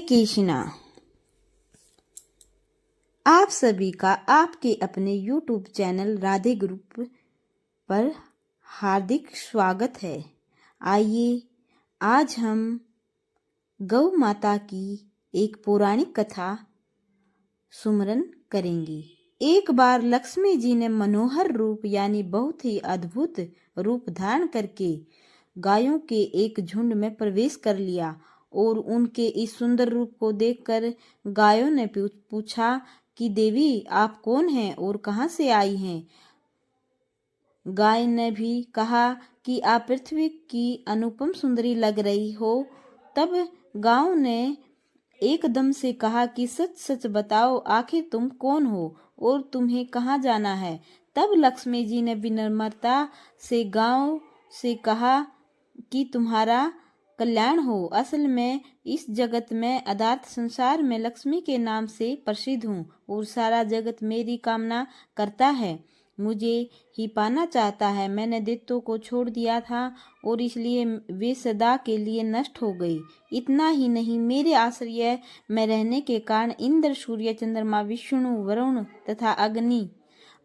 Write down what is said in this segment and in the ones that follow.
कृष्णा, आप सभी का आपके अपने YouTube चैनल राधे ग्रुप पर हार्दिक स्वागत है। आइए आज हम गौ माता की एक पौराणिक कथा सुमरन करेंगे। एक बार लक्ष्मी जी ने मनोहर रूप यानी बहुत ही अद्भुत रूप धारण करके गायों के एक झुंड में प्रवेश कर लिया और उनके इस सुंदर रूप को देखकर गायों ने पूछा कि देवी आप कौन हैं और कहां से आई हैं। गाय ने भी कहा कि आप पृथ्वी की अनुपम सुंदरी लग रही हो। तब गायों ने एकदम से कहा कि सच सच बताओ आखिर तुम कौन हो और तुम्हें कहाँ जाना है। तब लक्ष्मी जी ने विनम्रता से गायों से कहा कि तुम्हारा कल्याण हो। असल में इस जगत में अर्थात संसार में लक्ष्मी के नाम से प्रसिद्ध हूँ और सारा जगत मेरी कामना करता है, मुझे ही पाना चाहता है। मैंने दैत्यों को छोड़ दिया था और इसलिए वे सदा के लिए नष्ट हो गई। इतना ही नहीं, मेरे आश्रय में रहने के कारण इंद्र, सूर्य, चंद्रमा, विष्णु, वरुण तथा अग्नि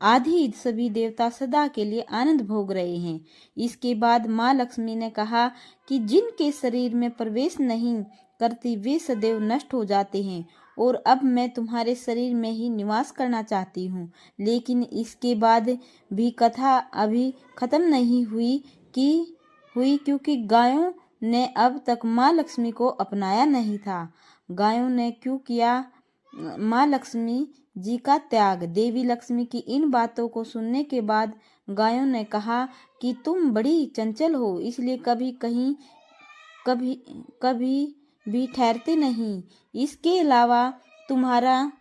आदि सभी देवता सदा के लिए आनंद भोग रहे हैं। इसके बाद माँ लक्ष्मी ने कहा कि जिनके शरीर में प्रवेश नहीं करती वे सदैव नष्ट हो जाते हैं और अब मैं तुम्हारे शरीर में ही निवास करना चाहती हूँ। लेकिन इसके बाद भी कथा अभी खत्म नहीं हुई क्योंकि गायों ने अब तक माँ लक्ष्मी को अपनाया नहीं था। गायों ने क्यों किया माँ लक्ष्मी जी का त्याग। देवी लक्ष्मी की इन बातों को सुनने के बाद गायों ने कहा कि तुम बड़ी चंचल हो, इसलिए कभी भी ठहरते नहीं। इसके अलावा तुम्हारा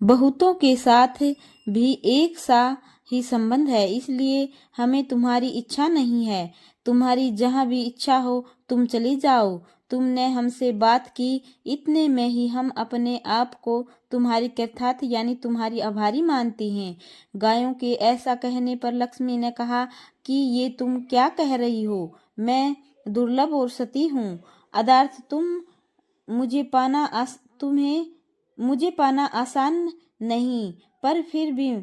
बहुतों के साथ भी एक सा ही संबंध है, इसलिए हमें तुम्हारी इच्छा नहीं है। तुम्हारी जहाँ भी इच्छा हो तुम चली जाओ। तुमने हमसे बात की, इतने में ही हम अपने आप को तुम्हारी कृतार्थ यानी तुम्हारी आभारी मानती हैं। गायों के ऐसा कहने पर लक्ष्मी ने कहा कि ये तुम क्या कह रही हो, मैं दुर्लभ और सती हूँ। अदार्थ मुझे पाना आसान नहीं, पर फिर भी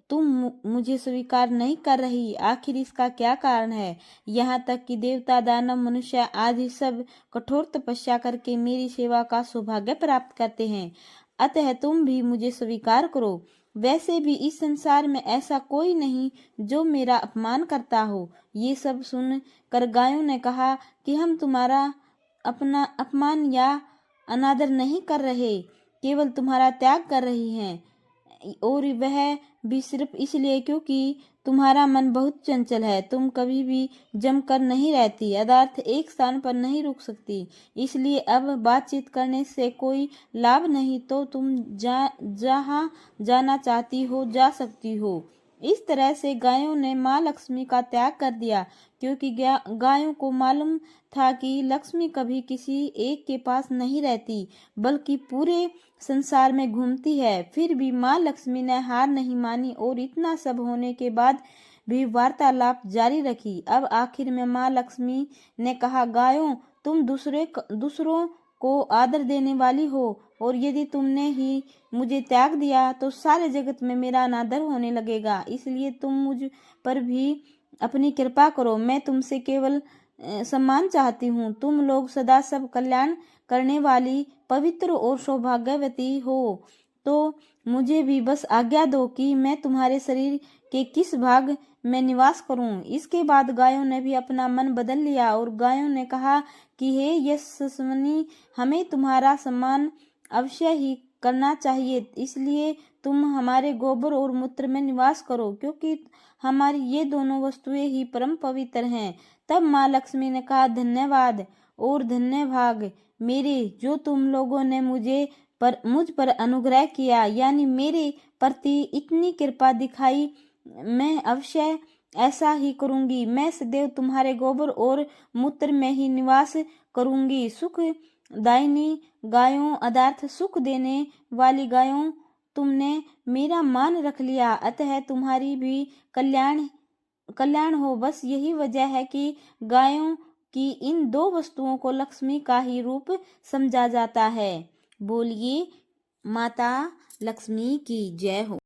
तुम मुझे स्वीकार नहीं कर रही। आखिर इसका क्या कारण है। यहाँ तक कि देवता, दानव, मनुष्य आदि सब कठोर तपस्या करके मेरी सेवा का सौभाग्य प्राप्त करते हैं, अतः तुम भी मुझे स्वीकार करो। वैसे भी इस संसार में ऐसा कोई नहीं जो मेरा अपमान करता हो। ये सब सुन कर गायों ने कहा कि हम तुम्हारा अपना अपमान या अनादर नहीं कर रहे, केवल तुम्हारा त्याग कर रही हैं, और वह भी सिर्फ इसलिए क्योंकि तुम्हारा मन बहुत चंचल है। तुम कभी भी जमकर नहीं रहती, अर्थात एक स्थान पर नहीं रुक सकती, इसलिए अब बातचीत करने से कोई लाभ नहीं। तो तुम जहाँ जाना चाहती हो जा सकती हो। इस तरह से गायों ने माँ लक्ष्मी का त्याग कर दिया, क्योंकि गायों को मालूम था कि लक्ष्मी कभी किसी एक के पास नहीं रहती बल्कि पूरे संसार में घूमती है। फिर भी माँ लक्ष्मी ने हार नहीं मानी और इतना सब होने के बाद भी वार्तालाप जारी रखी। अब आखिर में माँ लक्ष्मी ने कहा, गायों तुम दूसरों को आदर देने वाली हो और यदि तुमने ही मुझे त्याग दिया तो सारे जगत में मेरा अनादर होने लगेगा, इसलिए तुम मुझ पर भी अपनी कृपा करो। मैं तुमसे केवल सम्मान चाहती हूँ। तुम लोग सदा सब कल्याण करने वाली पवित्र और सौभाग्यवती हो, तो मुझे भी बस आज्ञा दो कि मैं तुम्हारे शरीर के किस भाग में निवास करूं। इसके बाद गायों ने भी अपना मन बदल लिया और गायों ने कहा कि हे यशस्विनी, हमें तुम्हारा सम्मान अवश्य ही करना चाहिए, इसलिए तुम हमारे गोबर और मूत्र में निवास करो, क्योंकि हमारी ये दोनों वस्तुएं ही परम पवित्र हैं। तब माँ लक्ष्मी ने कहा, धन्यवाद और धन्य भाग मेरे, जो तुम लोगों ने मुझ पर अनुग्रह किया, यानी मेरे प्रति इतनी कृपा दिखाई। मैं अवश्य ऐसा ही करूंगी। मैं सदैव तुम्हारे गोबर और मूत्र में ही निवास करूंगी। सुख दायिनी गायों अर्थात सुख देने वाली गायों, तुमने मेरा मान रख लिया, अतः तुम्हारी भी कल्याण हो। बस यही वजह है कि गायों की इन दो वस्तुओं को लक्ष्मी का ही रूप समझा जाता है। बोलिए माता लक्ष्मी की जय हो।